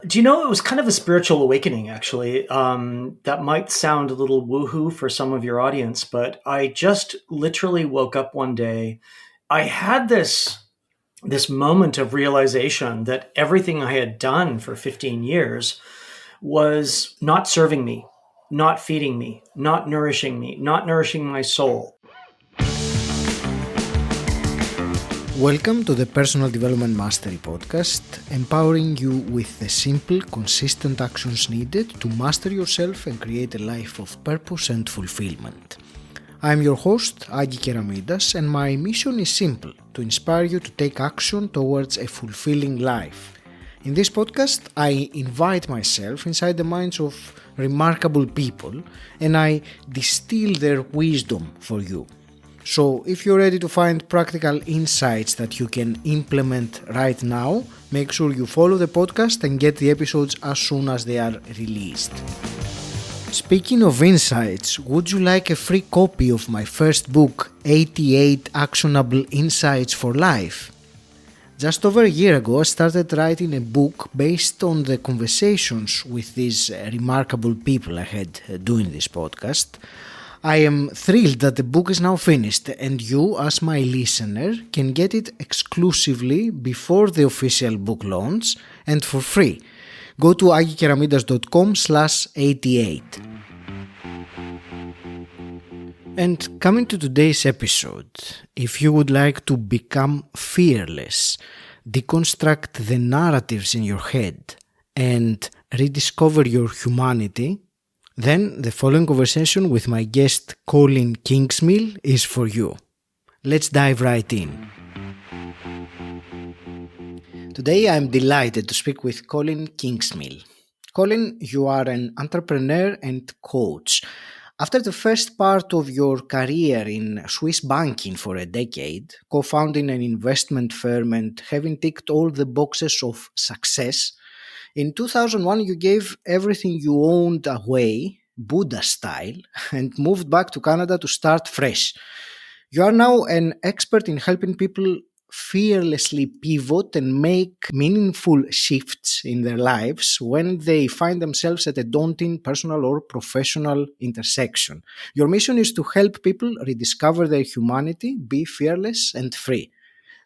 Do you know, it was kind of a spiritual awakening, actually. That might sound a little woohoo for some of your audience, but I just literally woke up one day. I had this moment of realization that everything I had done for 15 years was not serving me, not feeding me, not nourishing my soul. Welcome to the Personal Development Mastery Podcast, empowering you with the simple, consistent actions needed to master yourself and create a life of purpose and fulfillment. I'm your host, Agi Keramidas, and my mission is simple, to inspire you to take action towards a fulfilling life. In this podcast, I invite myself inside the minds of remarkable people, and I distill their wisdom for you. So if you're ready to find practical insights that you can implement right now, make sure you follow the podcast and get the episodes as soon as they are released. Speaking of insights, would you like a free copy of my first book, 88 Actionable Insights for Life? Just over a year ago, I started writing a book based on the conversations with these remarkable people I had doing this podcast. I am thrilled that the book is now finished and you, as my listener, can get it exclusively before the official book launch and for free. Go to agikeramidas.com/88. And coming to today's episode, if you would like to become fearless, deconstruct the narratives in your head, and rediscover your humanity, then the following conversation with my guest Colin Kingsmill is for you. Let's dive right in. Today I'm delighted to speak with Colin Kingsmill. Colin, you are an entrepreneur and coach. After the first part of your career in Swiss banking for a decade, co-founding an investment firm and having ticked all the boxes of success, in 2001, you gave everything you owned away, Buddha style, and moved back to Canada to start fresh. You are now an expert in helping people fearlessly pivot and make meaningful shifts in their lives when they find themselves at a daunting personal or professional intersection. Your mission is to help people rediscover their humanity, be fearless and free.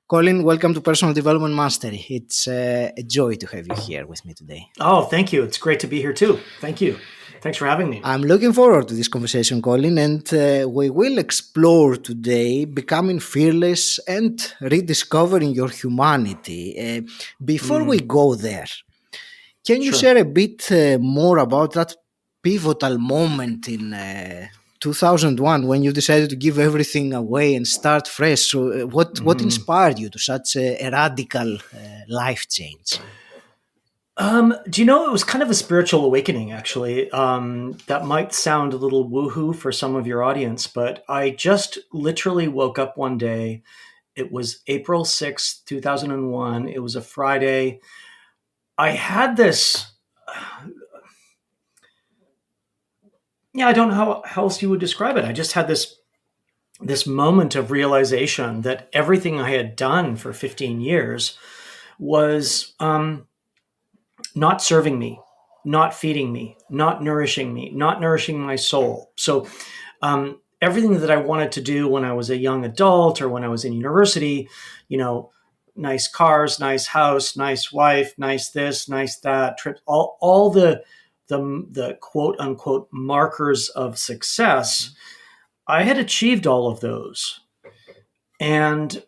Colin, welcome to Personal Development Mastery. It's a joy to have you here with me today. Oh, thank you. It's great to be here too. Thank you. Thanks for having me. I'm looking forward to this conversation, Colin, and we will explore today becoming fearless and rediscovering your humanity. Before we go there, can you share a bit more about that pivotal moment in 2001 when you decided to give everything away and start fresh? So what inspired you to such a radical life change? Do you know, it was kind of a spiritual awakening, actually. That might sound a little woohoo for some of your audience, but I just literally woke up one day. It was April 6th, 2001. It was a Friday. I had this... I don't know how else you would describe it. I just had this moment of realization that everything I had done for 15 years was not serving me, not feeding me, not nourishing my soul. So everything that I wanted to do when I was a young adult or when I was in university, nice cars, nice house, nice wife, nice this, nice that, trips, all the quote unquote markers of success, I had achieved all of those. And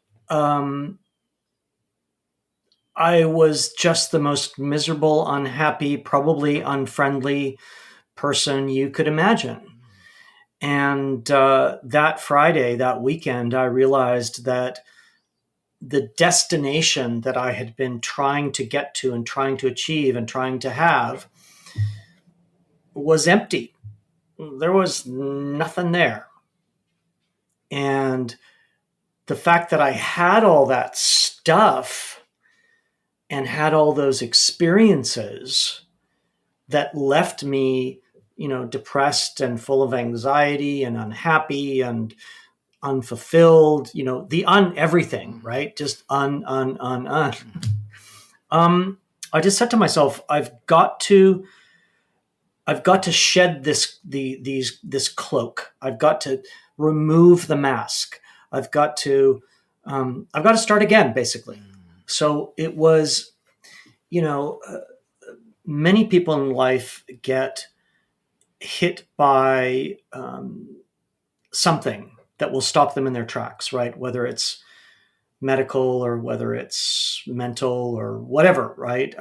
I was just the most miserable, unhappy, probably unfriendly person you could imagine. And that Friday, that weekend, I realized that the destination that I had been trying to get to and trying to achieve and trying to have was empty. There was nothing there. And the fact that I had all that stuff and had all those experiences that left me, depressed and full of anxiety and unhappy and unfulfilled, everything, right? Just I just said to myself, I've got to shed this cloak. I've got to remove the mask. I've got to start again, basically. So it was, many people in life get hit by something that will stop them in their tracks, right? Whether it's medical or whether it's mental or whatever, right?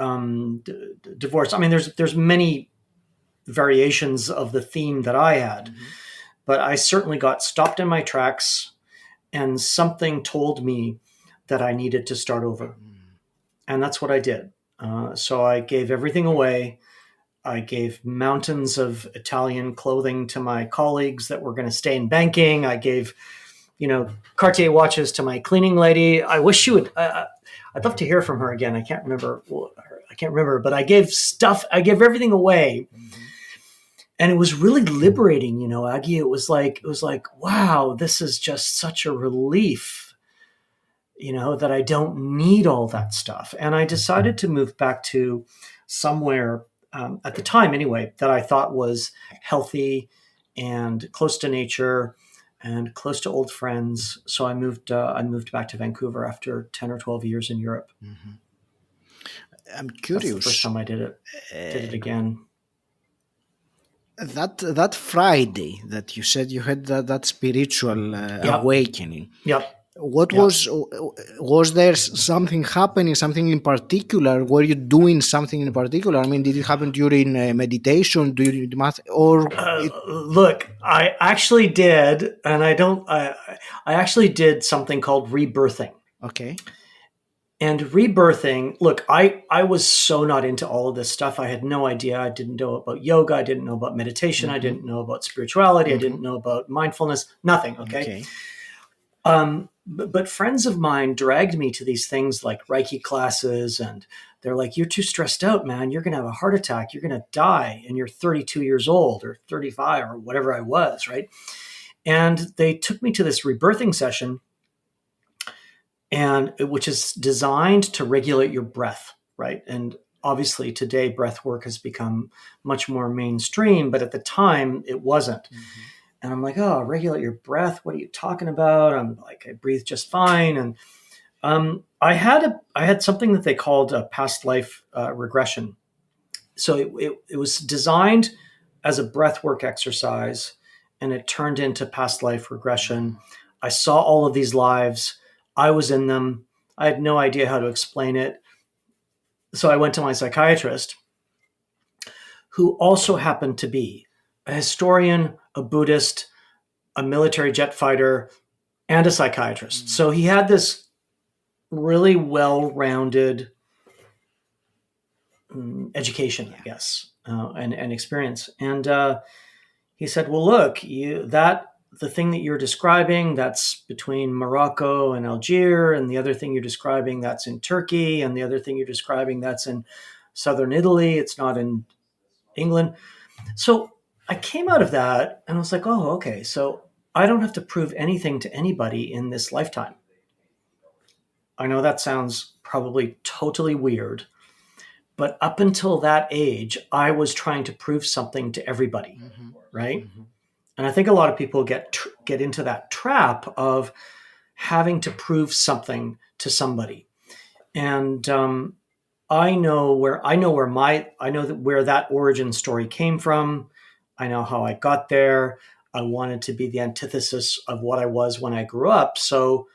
Divorce. I mean, there's many variations of the theme that I had, but I certainly got stopped in my tracks, and something told me that I needed to start over, and that's what I did. So I gave everything away. I gave mountains of Italian clothing to my colleagues that were going to stay in banking. I gave, Cartier watches to my cleaning lady. I wish she would. I'd love to hear from her again. I can't remember, but I gave stuff. I gave everything away, and it was really liberating. Aggie. It was like, wow, this is just such a relief. That I don't need all that stuff, and I decided to move back to somewhere. At the time anyway, that I thought was healthy and close to nature and close to old friends. So I moved back to Vancouver after 10 or 12 years in Europe. Mm-hmm. I'm curious. That's the first time I did it again. That Friday that you said you had that spiritual awakening. Yep. What was there something happening, something in particular? Were you doing something in particular? I mean, did it happen during meditation, during math, or? Look, I actually did, and I actually did something called rebirthing. Okay. And rebirthing, look, I was so not into all of this stuff. I had no idea. I didn't know about yoga. I didn't know about meditation. I didn't know about spirituality. I didn't know about mindfulness. Nothing. Okay. But friends of mine dragged me to these things like Reiki classes, and they're like, "You're too stressed out, man. You're going to have a heart attack. You're going to die. And you're 32 years old or 35 or whatever I was." Right. And they took me to this rebirthing session, and which is designed to regulate your breath. Right. And obviously today breath work has become much more mainstream, but at the time it wasn't. And I'm like, "Oh, regulate your breath. What are you talking about?" I'm like, "I breathe just fine." And I had something that they called a past life regression. So it was designed as a breathwork exercise, and it turned into past life regression. I saw all of these lives. I was in them. I had no idea how to explain it. So I went to my psychiatrist, who also happened to be a historian, a Buddhist, a military jet fighter, and a psychiatrist. So he had this really well-rounded education, I guess, and experience. And he said, "Well, look, the thing that you're describing, that's between Morocco and Algiers, and the other thing you're describing, that's in Turkey, and the other thing you're describing, that's in southern Italy. It's not in England." So I came out of that and I was like, "Oh, okay. So I don't have to prove anything to anybody in this lifetime." I know that sounds probably totally weird, but up until that age, I was trying to prove something to everybody, right? And I think a lot of people get into that trap of having to prove something to somebody. And I know where that origin story came from. I know how I got there. I wanted to be the antithesis of what I was when I grew up. So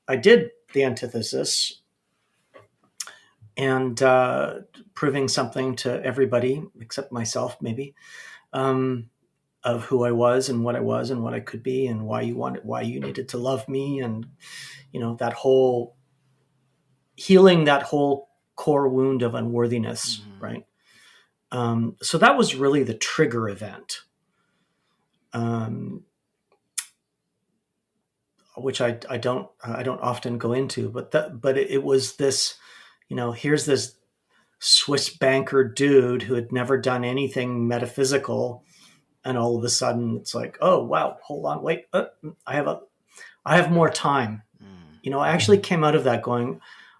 I did the antithesis, and proving something to everybody except myself, maybe, of who I was and what I could be, and why you needed to love me, and that whole healing, that whole core wound of unworthiness, right? So that was really the trigger event, which I don't often go into, but it was this, here's this Swiss banker dude who had never done anything metaphysical, and all of a sudden it's like, "Oh wow, hold on, wait, I have more time." I actually came out of that going,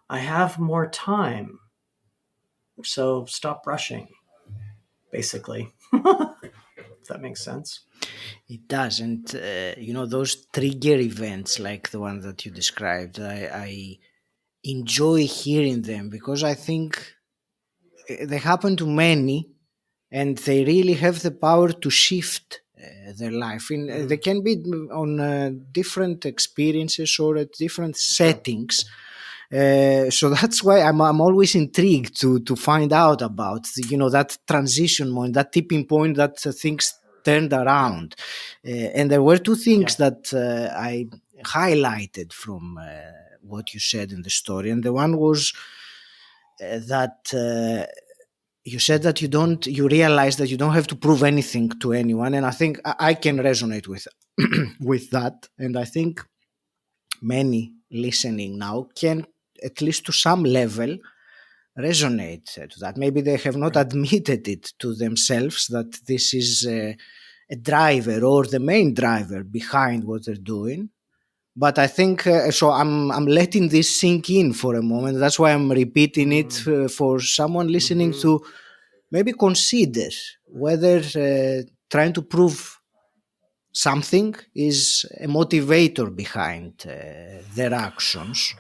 I have more time. So stop rushing, basically. If that makes sense. It does. And, those trigger events like the one that you described, I enjoy hearing them because I think they happen to many and they really have the power to shift their life. They can be on different experiences or at different settings. So that's why I'm always intrigued to find out about that transition point, that tipping point that things turned around. And there were two things that I highlighted from what you said in the story, and the one was that you said that you realize that you don't have to prove anything to anyone, and I think I can resonate with with that, and I think many listening now can, at least to some level, resonate to that. Maybe they have not admitted it to themselves that this is a driver or the main driver behind what they're doing. But I think so. I'm letting this sink in for a moment. That's why I'm repeating it for someone listening to maybe consider whether trying to prove something is a motivator behind their actions.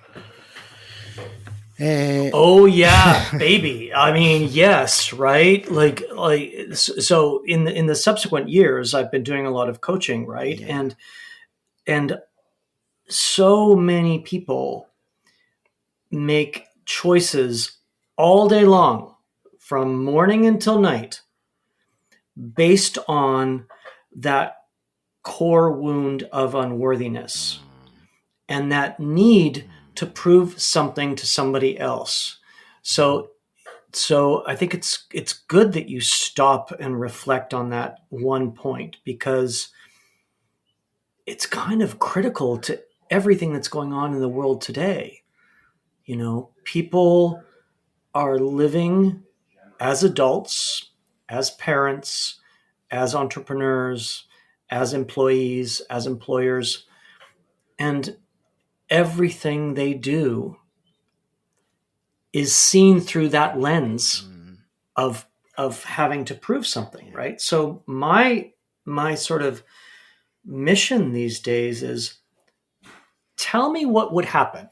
Oh yeah, baby. I mean, yes, right? Like so in the subsequent years I've been doing a lot of coaching, right? Yeah. And so many people make choices all day long from morning until night based on that core wound of unworthiness and that need to prove something to somebody else. So I think it's good that you stop and reflect on that one point, because it's kind of critical to everything that's going on in the world today. People are living as adults, as parents, as entrepreneurs, as employees, as employers, and everything they do is seen through that lens of having to prove something, right? So my sort of mission these days is, tell me what would happen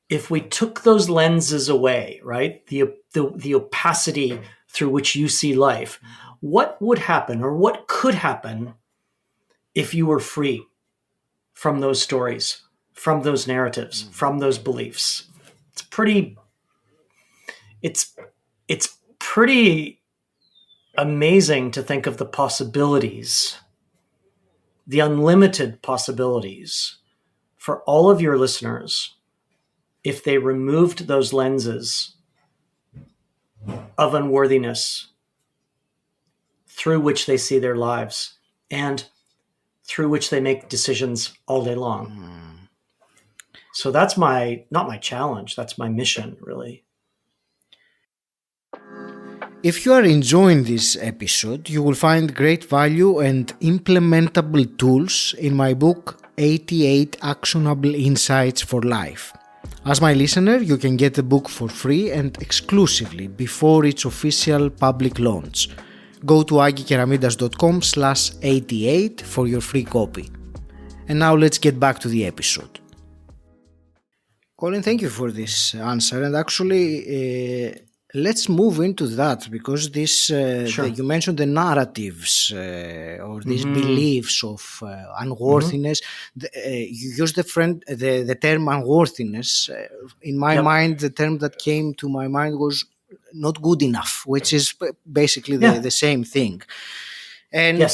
if we took those lenses away, right? The opacity through which you see life. What would happen, or what could happen, if you were free from those stories, from those narratives, from those beliefs? It's pretty amazing to think of the possibilities, the unlimited possibilities for all of your listeners if they removed those lenses of unworthiness through which they see their lives and through which they make decisions all day long. So that's not my challenge, that's my mission, really. If you are enjoying this episode, you will find great value and implementable tools in my book, 88 Actionable Insights for Life. As my listener, you can get the book for free and exclusively before its official public launch. Go to agikeramidas.com/88 for your free copy. And now let's get back to the episode. Colin, thank you for this answer. And actually, let's move into that, because this you mentioned the narratives or these beliefs of unworthiness. You used the term unworthiness. In my mind, the term that came to my mind was not good enough, which is basically the same thing. And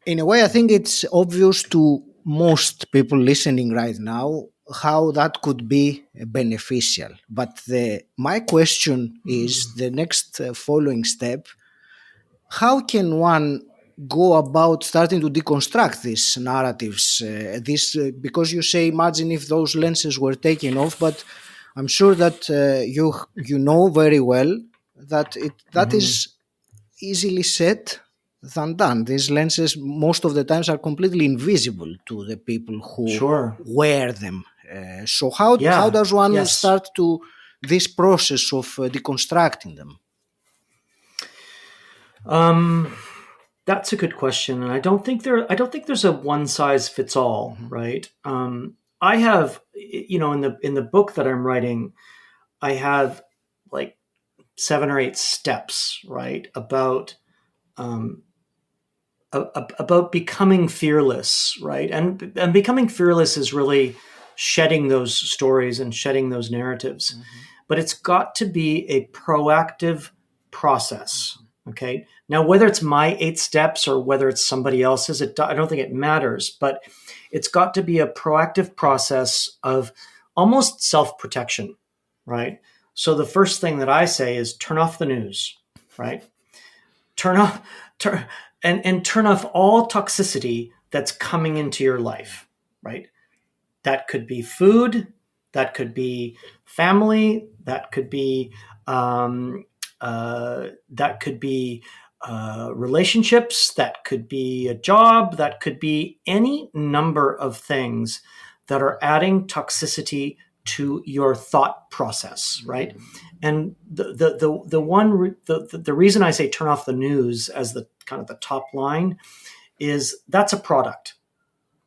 in a way, I think it's obvious to most people listening right now how that could be beneficial. But my question is the next following step: how can one go about starting to deconstruct these narratives? Because you say, imagine if those lenses were taken off, but I'm sure that you know very well that that is easily said than done. These lenses most of the times are completely invisible to the people who wear them. So how does one start to this process of deconstructing them? That's a good question, and I don't think there's a one size fits all, right? I have, in the book that I'm writing, I have like 7 or 8 steps, right, about becoming fearless, right, and becoming fearless is really shedding those stories and shedding those narratives, but it's got to be a proactive process. Okay. Now, whether it's my 8 steps or whether it's somebody else's, I don't think it matters, but it's got to be a proactive process of almost self-protection, right? So the first thing that I say is turn off the news, right? Turn off all toxicity that's coming into your life, right? That could be food, that could be family, that could be relationships, that could be a job, that could be any number of things that are adding toxicity to your thought process, right? And the reason I say turn off the news as the kind of the top line is that's a product,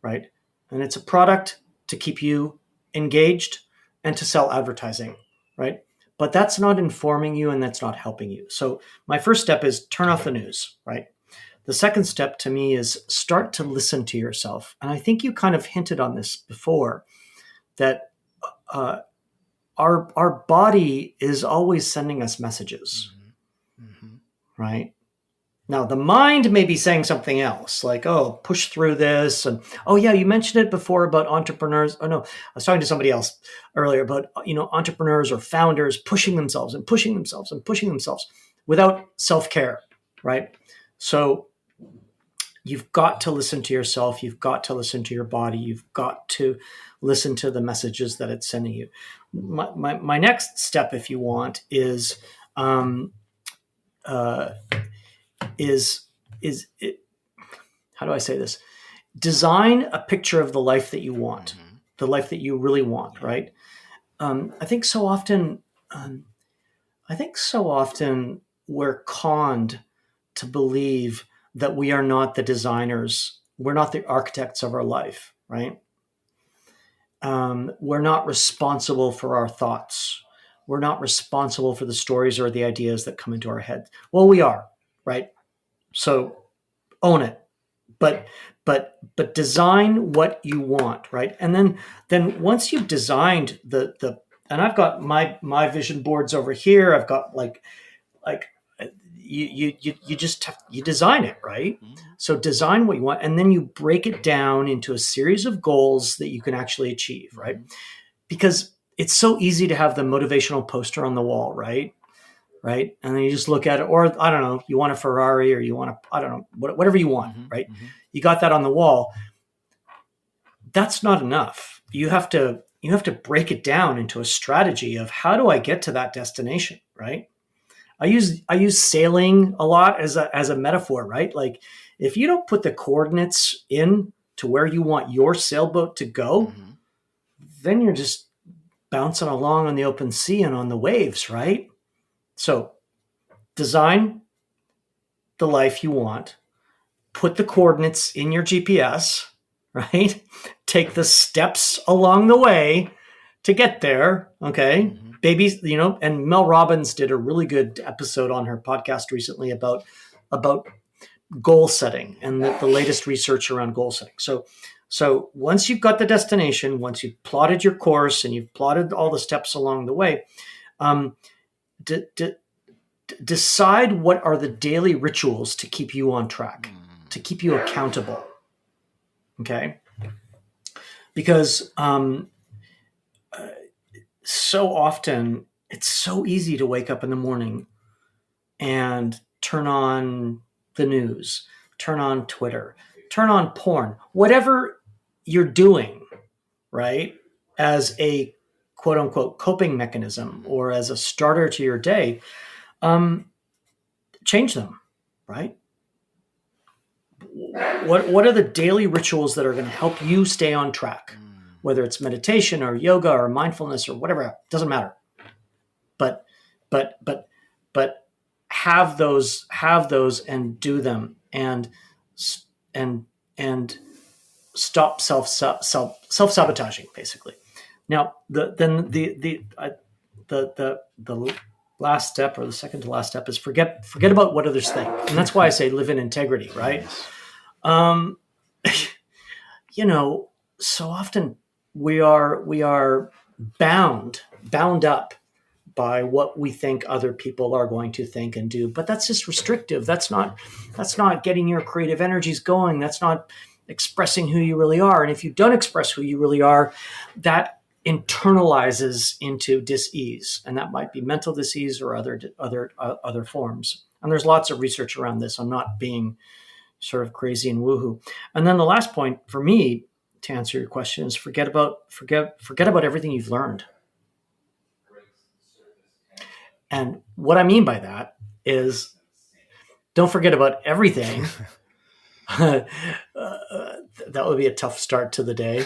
right? And it's a product to keep you engaged and to sell advertising, right? But that's not informing you and that's not helping you. So my first step is turn off the news, right? The second step to me is start to listen to yourself. And I think you kind of hinted on this before, that our body is always sending us messages, right? Now, the mind may be saying something else, like, oh, push through this. And, oh, yeah, you mentioned it before about entrepreneurs. Oh, no, I was talking to somebody else earlier about, entrepreneurs or founders pushing themselves and pushing themselves and pushing themselves without self-care, right? So you've got to listen to yourself. You've got to listen to your body. You've got to listen to the messages that it's sending you. My next step, if you want, is how do I say this? Design a picture of the life that you want, the life that you really want, right? I think so often we're conned to believe that we are not the designers, we're not the architects of our life, right? We're not responsible for our thoughts. We're not responsible for the stories or the ideas that come into our head. Well, we are, right? So own it, but design what you want, right? And then once you've designed and I've got my vision boards over here. I've got like you design it, right? So design what you want, and then you break it down into a series of goals that you can actually achieve, right? Because it's so easy to have the motivational poster on the wall, right? Right. And then you just look at it, or I don't know, you want a Ferrari or you want whatever you want, right? You got that on the wall. That's not enough. You have to break it down into a strategy of how do I get to that destination, right? I use sailing a lot as a metaphor, right? Like if you don't put the coordinates in to where you want your sailboat to go, then you're just bouncing along on the open sea and on the waves, right? So design the life you want, put the coordinates in your GPS, right? Take the steps along the way to get there, okay? Babies, and Mel Robbins did a really good episode on her podcast recently about goal setting and the latest research around goal setting. So once you've got the destination, once you've plotted your course and you've plotted all the steps along the way, decide what are the daily rituals to keep you on track, to keep you accountable. Okay? Because so often it's so easy to wake up in the morning and turn on the news, turn on Twitter, turn on porn, whatever you're doing, right? As a quote unquote coping mechanism or as a starter to your day, change them, right? What are the daily rituals that are going to help you stay on track? Whether it's meditation or yoga or mindfulness or whatever, it doesn't matter. but but but but have those and do them, and and stop self-sabotaging, basically. Now, the last step, or the second to last step, is forget about what others think. And that's why I say live in integrity, right? Yes. Um, so often we are bound up by what we think other people are going to think and do, but that's just restrictive. That's not getting your creative energies going. That's not expressing who you really are. And if you don't express who you really are, that internalizes into dis-ease, and that might be mental dis-ease or other forms. And there's lots of research around this. I'm not being sort of crazy and woohoo. And then the last point for me, to answer your question, is forget about everything you've learned. And what I mean by that is, don't forget about everything. That would be a tough start to the day.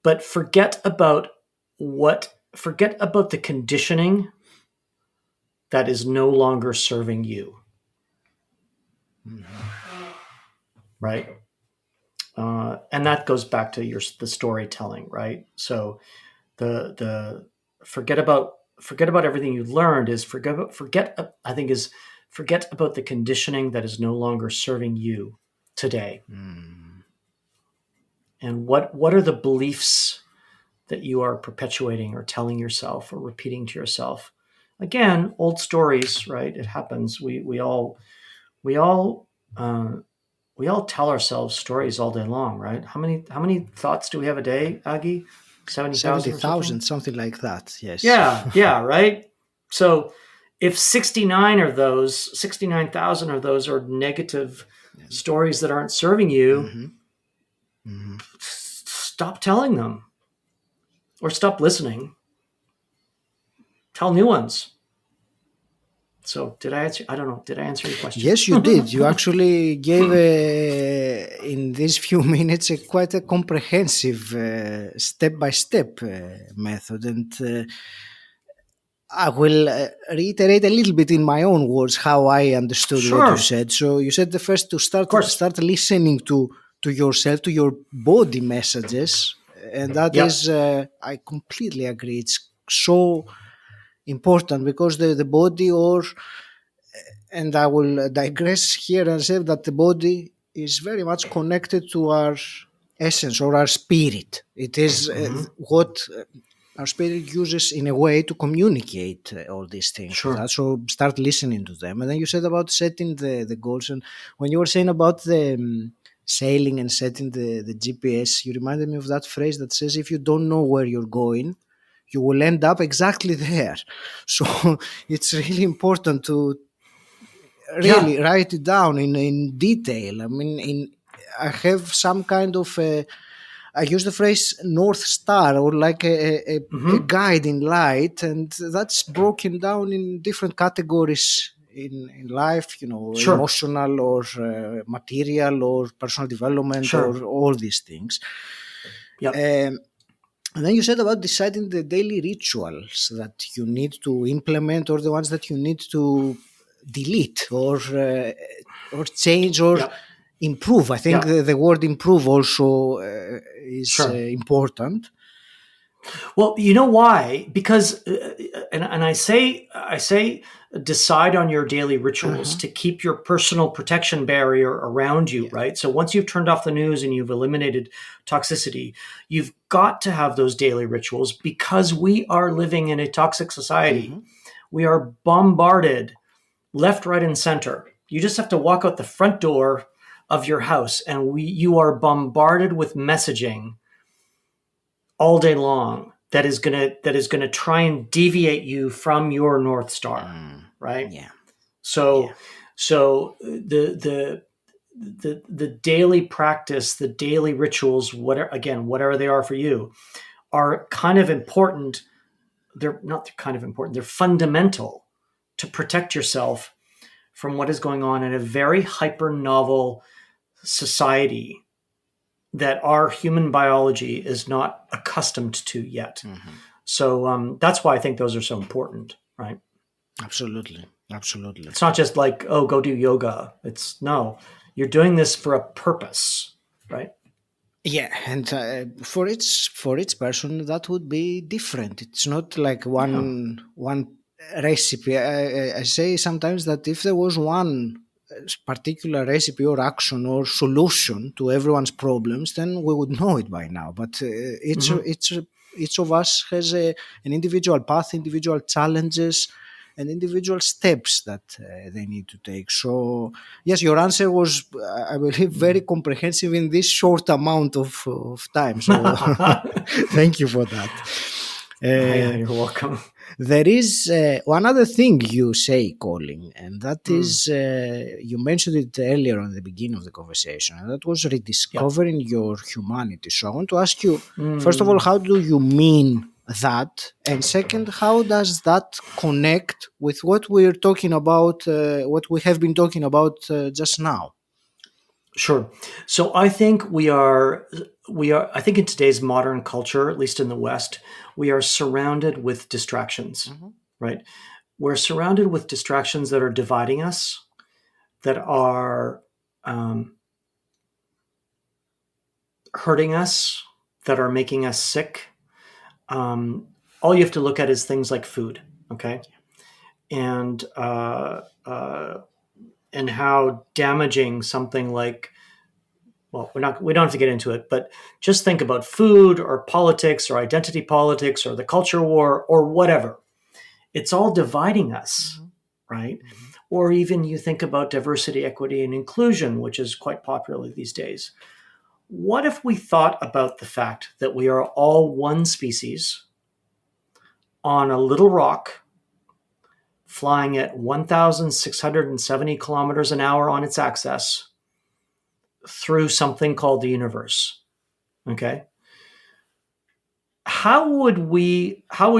But forget about the conditioning that is no longer serving you. Mm-hmm. Right? And that goes back to the storytelling, right? So the forget about everything you learned is forget about the conditioning that is no longer serving you today. And what are the beliefs that you are perpetuating or telling yourself or repeating to yourself? Again, old stories, right? It happens. We all tell ourselves stories all day long, right? How many thoughts do we have a day, Aggie? 70,000, something like that. Yes. Yeah, right. So if 69,000 of those are negative stories that aren't serving you, stop telling them, or stop listening. Tell new ones. So did I answer? I don't know. Did I answer your question? Yes, you did. You actually gave in these few minutes quite a comprehensive step-by-step method, and I will reiterate a little bit in my own words how I understood what you said. So you said the first to start listening to yourself, to your body messages, and that is I completely agree. It's so important because the body, and I will digress here and say that the body is very much connected to our essence or our spirit. It is what our spirit uses in a way to communicate all these things with us. So start listening to them. And then you said about setting the goals. And when you were saying about the sailing and setting the GPS, you reminded me of that phrase that says, if you don't know where you're going, you will end up exactly there. So it's really important to really write it down in detail. I mean, I have some kind of I use the phrase North Star, or like a guiding light, and that's broken down in different categories in life, emotional or material or personal development or all these things. And then you said about deciding the daily rituals that you need to implement, or the ones that you need to delete or change or improve. I think the word improve also is important. Well, you know why? Because, and I say, decide on your daily rituals to keep your personal protection barrier around you, right? So once you've turned off the news and you've eliminated toxicity, you've got to have those daily rituals, because we are living in a toxic society. We are bombarded left, right, and center. You just have to walk out the front door of your house and you are bombarded with messaging all day long that is gonna try and deviate you from your North Star, right? Yeah. So the daily practice, the daily rituals, whatever they are for you, are kind of important. They're not kind of important. They're fundamental to protect yourself from what is going on in a very hyper novel society that our human biology is not accustomed to yet. So that's why I think those are so important, right? Absolutely. Absolutely. It's not just like, oh, go do yoga. It's no, you're doing this for a purpose, right? Yeah, and for each person that would be different. It's not like Yeah. one recipe. I say sometimes that if there was one particular recipe or action or solution to everyone's problems, then we would know it by now. But Mm-hmm. each of us has an individual path, individual challenges, and individual steps that they need to take. So yes, your answer was, I believe, very comprehensive in this short amount of time. So thank you for that. Yeah, Uh, you're welcome. there is one other thing you say, Colin, and that Mm. is, you mentioned it earlier on the beginning of the conversation, and that was Yeah. rediscovering your humanity. So I want to ask you, first of all, Mm. how do you mean that? And second, how does that connect with what we're talking about, what we have been talking about just now? Sure. So I think I think in today's modern culture, at least in the West, we are surrounded with distractions, Mhm. right? We're surrounded with distractions that are dividing us, that are um, hurting us, that are making us sick. All you have to look at is things like food, okay, and and how damaging something like, well, we don't have to get into it, but just think about food or politics or identity politics or the culture war or whatever. It's all dividing us, Mhm. right? Mhm. Or even you think about diversity, equity, and inclusion, which is quite popular these days. What if we thought about the fact that we are all one species on a little rock flying at 1,670 kilometers an hour on its axis through something called the universe? Okay. How would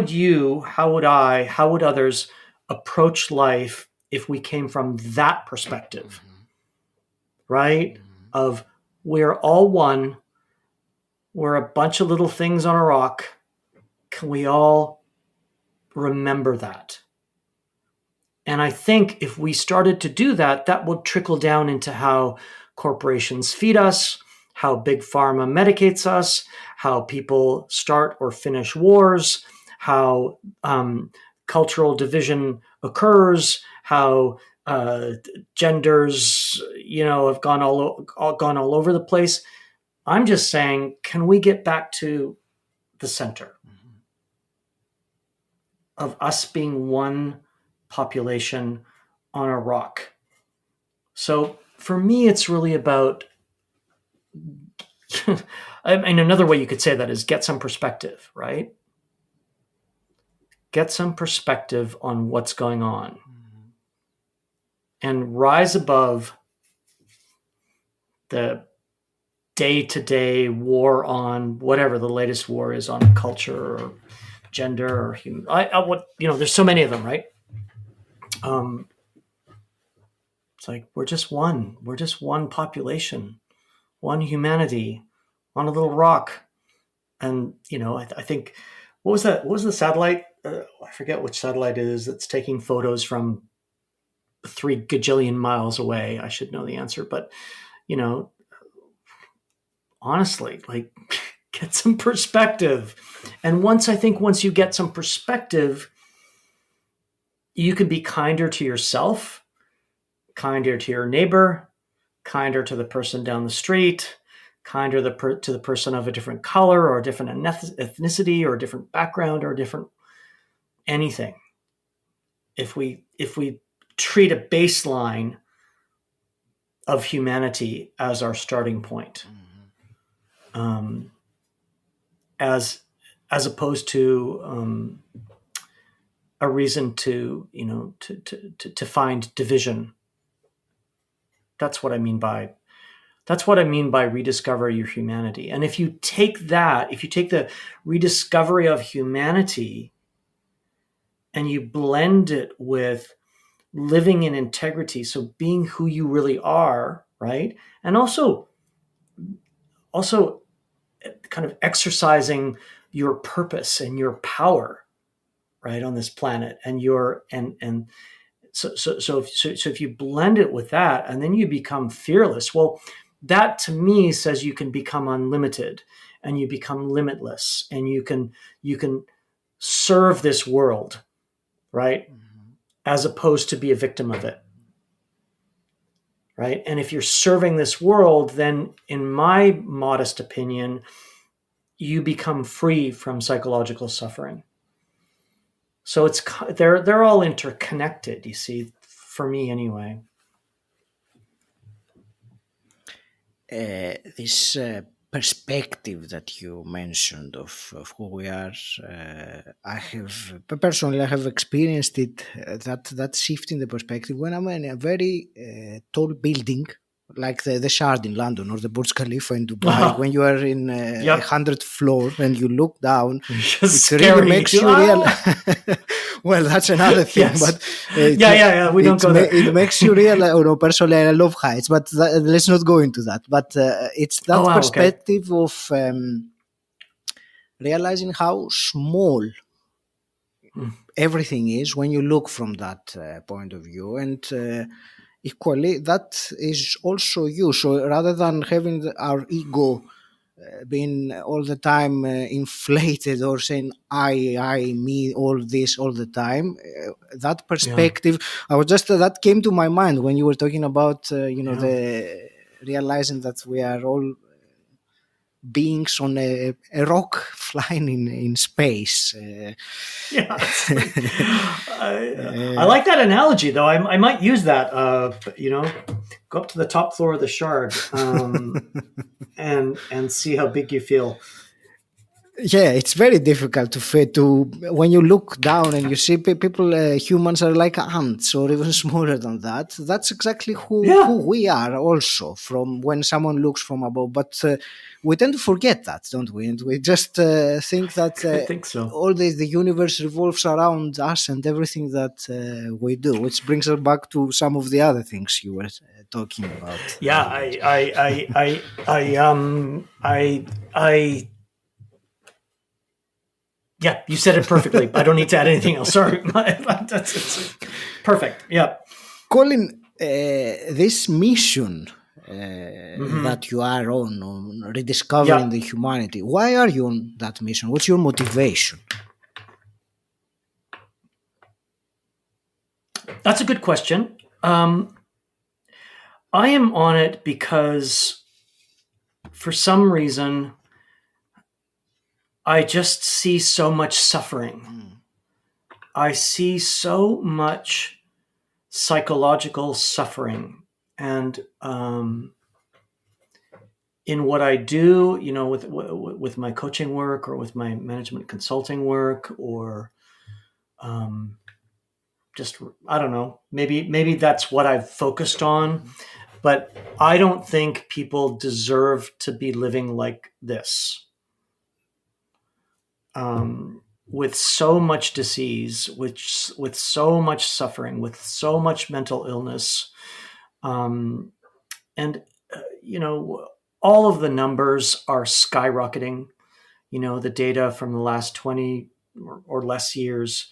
you, how would I, how would others approach life if we came from that perspective, right? Mhm. Of we're all one, we're a bunch of little things on a rock. Can we all remember that? And I think if we started to do that, that would trickle down into how corporations feed us, how big pharma medicates us, how people start or finish wars, how cultural division occurs, how genders, have gone all over the place. I'm just saying, can we get back to the center of us being one population on a rock? So for me, it's really about, I mean, another way you could say that is get some perspective, right? Get some perspective on what's going on and rise above the day to day war on whatever the latest war is on culture or gender or human. There's so many of them, right? Um, it's like we're just one. We're just one population, one humanity on a little rock. And I think, what was that? What was the satellite? I forget which satellite it is that's taking photos from 3 gajillion miles away. I should know the answer, but you know, honestly, like, get some perspective. And once you get some perspective, you can be kinder to yourself, kinder to your neighbor, kinder to the person down the street, kinder to the person of a different color or a different ethnicity or a different background or a different anything. If we treat a baseline of humanity as our starting point, um, as opposed to a reason to to find division. That's what I mean by rediscover your humanity. And if you take the rediscovery of humanity and you blend it with living in integrity, so being who you really are, right? And also kind of exercising your purpose and your power, right, on this planet, and your and so if you blend it with that, and then you become fearless. Well, that to me says you can become unlimited, and you become limitless, and you can serve this world, right, as opposed to be a victim of it, right? And if you're serving this world, then in my modest opinion, you become free from psychological suffering. So they're all interconnected, you see, for me anyway. This perspective that you mentioned of who we are, I have experienced it, that shift in the perspective when I'm in a very tall building, like the Shard in London or the Burj Khalifa in Dubai. When you are in Yep. 100th floor and you look down, Just it really scary. makes you realize. Well, that's another thing, Yes. but We don't go there. It makes you realize. Personally, I love heights, but let's not go into that. But it's that perspective of realizing how small everything is when you look from that point of view, and equally that is also you. So rather than having our ego being all the time inflated or saying I, me, all this all the time, that perspective, I was just that came to my mind when you were talking about the realizing that we are all beings on a rock flying in space. I like that analogy, though. I might use that. Go up to the top floor of the Shard and see how big you feel. Yeah, it's very difficult to when you look down and you see people, humans are like ants or even smaller than that. That's exactly who we are also from when someone looks from above. But we tend to forget that, don't we? And we just think that I think so. All the universe revolves around us and everything that we do, which brings us back to some of the other things you were talking about. Yeah, yeah, you said it perfectly. I don't need to add anything else. Sorry. That's perfect. Yeah. Colin, this mission that you are on rediscovering the humanity, why are you on that mission? What's your motivation? That's a good question. I am on it because for some reason I just see so much suffering. I see so much psychological suffering, and in what I do, with my coaching work or with my management consulting work, or just, I don't know, maybe that's what I've focused on, but I don't think people deserve to be living like this. With so much disease, with so much suffering, with so much mental illness, and all of the numbers are skyrocketing. The data from the last 20 or less years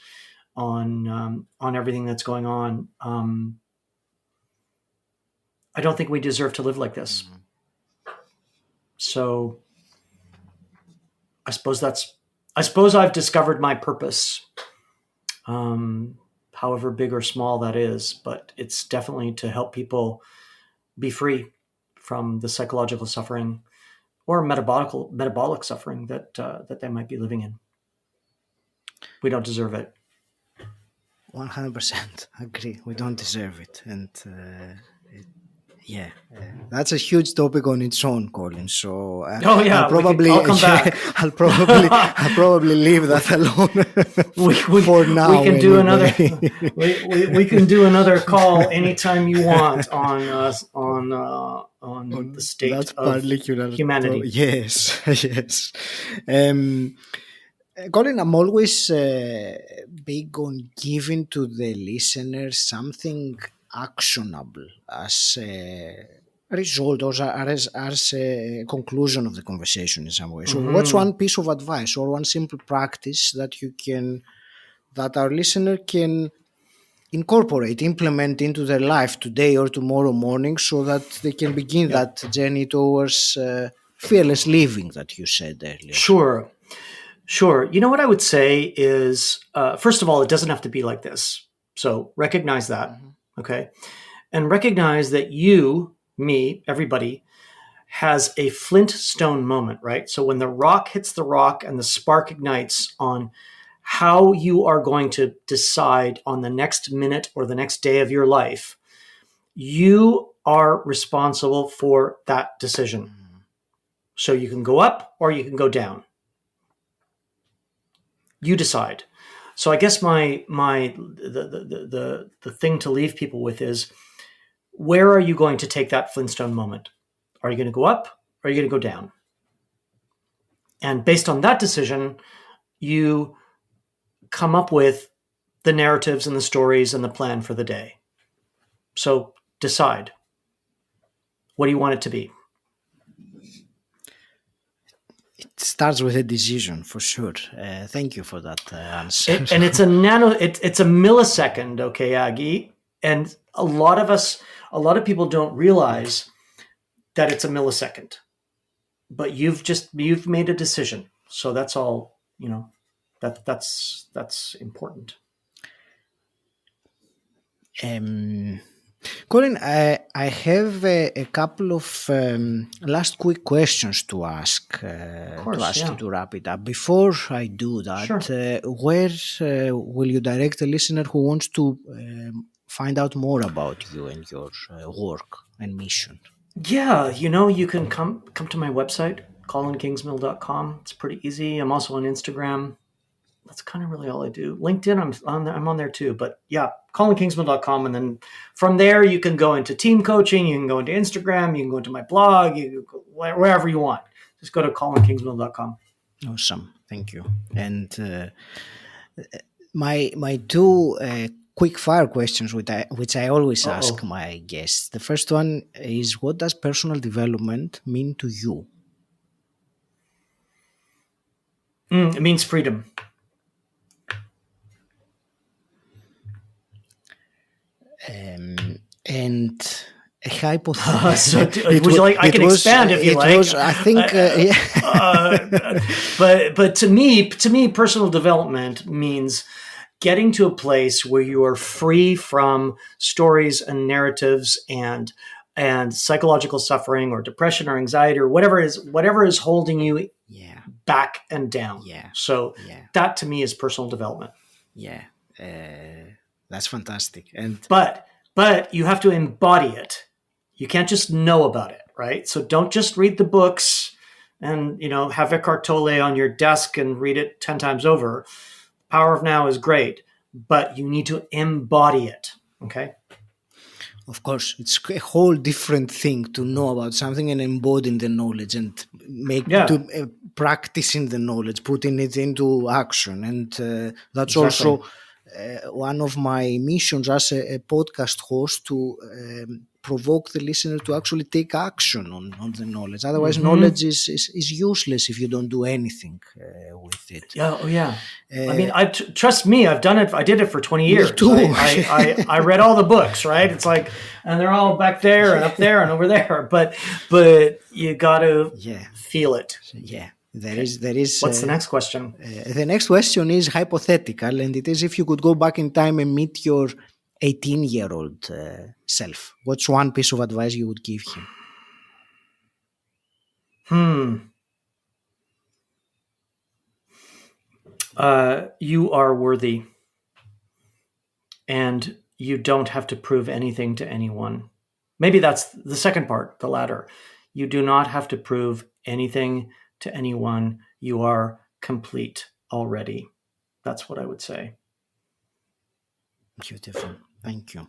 on everything that's going on. I don't think we deserve to live like this. So I suppose I've discovered my purpose, however big or small that is, but it's definitely to help people be free from the psychological suffering or metabolic suffering that they might be living in. We don't deserve it. 100% agree. We don't deserve it, and that's a huge topic on its own, Colin. So I'll probably leave that alone for now. We can do another. we can do another call anytime you want on the state of humanity. Yes. Colin, I'm always big on giving to the listeners something actionable as result or as a conclusion of the conversation in some way. So what's one piece of advice or one simple practice that our listener can incorporate, implement into their life today or tomorrow morning so that they can begin that journey towards fearless living that you said earlier? Sure. You know what I would say is, first of all, it doesn't have to be like this. So recognize that, okay? And recognize that you, me, everybody, has a flintstone moment, right? So when the rock hits the rock and the spark ignites on how you are going to decide on the next minute or the next day of your life, you are responsible for that decision. So you can go up or you can go down. You decide. So I guess the thing to leave people with is, where are you going to take that flintstone moment? Are you going to go up or are you going to go down? And based on that decision, you come up with the narratives and the stories and the plan for the day. So decide. What do you want it to be? It starts with a decision, for sure. Thank you for that answer. And it's it's a millisecond, okay, Aggie? And a lot of people don't realize that it's a millisecond. But you've made a decision. So that's all, that's important. Colin, I have a couple of last quick questions to ask. You to wrap it up. Before I do that, where will you direct a listener who wants to find out more about you and your work and mission? Yeah, you can come to my website, colinkingsmill.com. It's pretty easy. I'm also on Instagram. That's kind of really all I do. LinkedIn, I'm on there too. But yeah, colinkingsmill.com. And then from there, you can go into team coaching. You can go into Instagram. You can go into my blog. You can go wherever you want. Just go to colinkingsmill.com. Awesome. Thank you. And my two quick fire questions, which I always ask my guests. The first one is, what does personal development mean to you? It means freedom. And a hypothetical. Would you like? I can expand if you like. I think. But to me, personal development means getting to a place where you are free from stories and narratives and psychological suffering or depression or anxiety or whatever is holding you back and down. So that to me is personal development. That's fantastic. But you have to embody it. You can't just know about it, right? So don't just read the books and, have Eckhart Tolle on your desk and read it 10 times over. Power of Now is great, but you need to embody it, okay? Of course, it's a whole different thing to know about something and embodying the knowledge and practicing the knowledge, putting it into action. And that's also one of my missions as a podcast host, to provoke the listener to actually take action on the knowledge. Otherwise, knowledge is useless if you don't do anything with it. I mean, trust me, I've done it. I did it for 20 years. Me too. I read all the books, right? It's like, and they're all back there and up there and over there. But you got to feel it. There is. What's the next question? The next question is hypothetical, and it is, if you could go back in time and meet your 18-year-old self, what's one piece of advice you would give him? You are worthy, and you don't have to prove anything to anyone. Maybe that's the second part, the latter. You do not have to prove anything to anyone. You are complete already. That's what I would say. Beautiful. Thank you.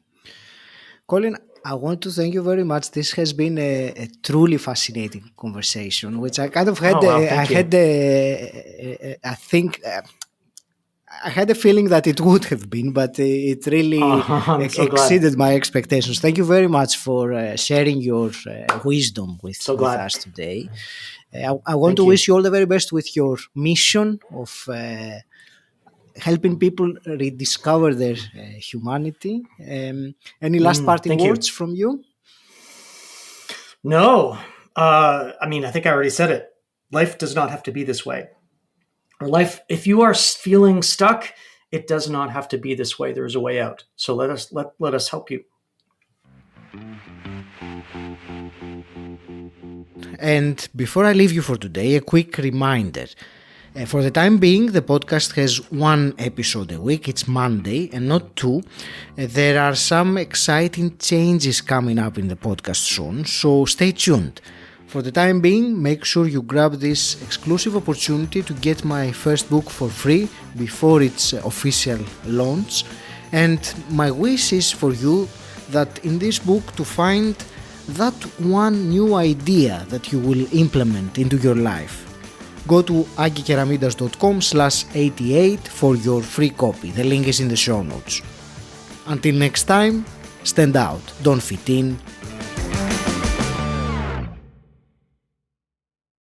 Colin, I want to thank you very much. This has been a truly fascinating conversation, which I kind of had. I had a feeling that it would have been, but it really exceeded my expectations. Thank you very much for sharing your wisdom with us today. I want to wish you all the very best with your mission of helping people rediscover their humanity. Any last parting words from you? No. I mean, I think I already said it. Life does not have to be this way. Or life, if you are feeling stuck, it does not have to be this way. There's a way out. So let us help you. And before I leave you for today, a quick reminder. For the time being, the podcast has one episode a week. It's Monday and not two. There are some exciting changes coming up in the podcast soon, so stay tuned. For the time being, make sure you grab this exclusive opportunity to get my first book for free before its official launch. And my wish is for you that in this book to find that one new idea that you will implement into your life. Go to agikeramidas.com/88 for your free copy. The link is in the show notes. Until next time, stand out, don't fit in,